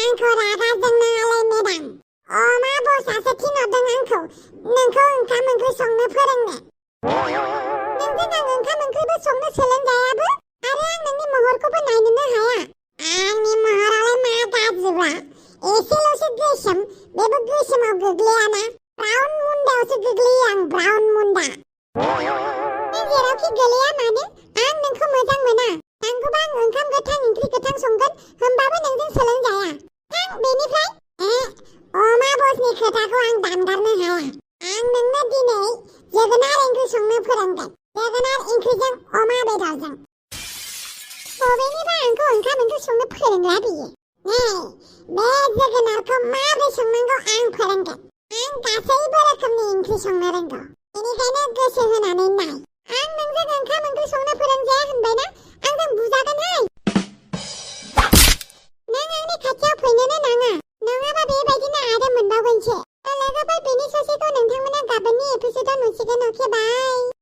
आंखौ रागा जोंनाङालै मेडाम। अमा बसआसो थिनहरदों आंखौ नोंखौ ओंखाम ओंख्रि संनो फोरोंनो। नोंजों आं ओंखाम ओंख्रिबो संनो सोलोंजायाबो आरो आं नोंनि महरखौबो नायनोनो हाया। आंनि महरालाय मा गाज्रिब्रा, एसेल'सो गोसोम, बेबो गोसोमाव गोग्लैयाना, ब्राउन मुन्दायावसो गोग्लैयो आं, ब्राउन मुन्दा। नों जेरावखि गोलैया मानो आं नोंखौ मोजां मोना। नांगौबा आं ओंखाम गोथां ओंख्रि गोथां संगोन, होमबाबो नोंजों सोलोंजाया। थां बेनिफ्राय। अमा बसनि खोथाखौ आं दानगारनो हाया। आं नोंनो दिनै जोगोनार ओंख्रि संनो फोरोंगोन, जोगोनार ओंख्रिजों अमा बेदरजों। बबेनिबा आंखौ ओंखाम ओंख्रि संनो फोरोंला बियो। बे जोगोनारखौ माबोरै संनांगौ आं फोरोंगोन। आं गासैबो रोखोमनि ओंख्रि संनो रोंगौ, बेनिखायनो गोसो होनानै नाय। आं नोंजों ओंखाम ओंख्रि संनो फोरोंजाया होनबायना, आंजों बुजागोनहाय। नों आंनि खाथियाव फैनोनो नाङा, नङाबा बेबायदिनो आरो मोनबावगोनसो। लोगोफोर, बेनि ससेखौ नोंथांमोना गाबोननि एपिसोडआव नुसिगोन। अके बाय।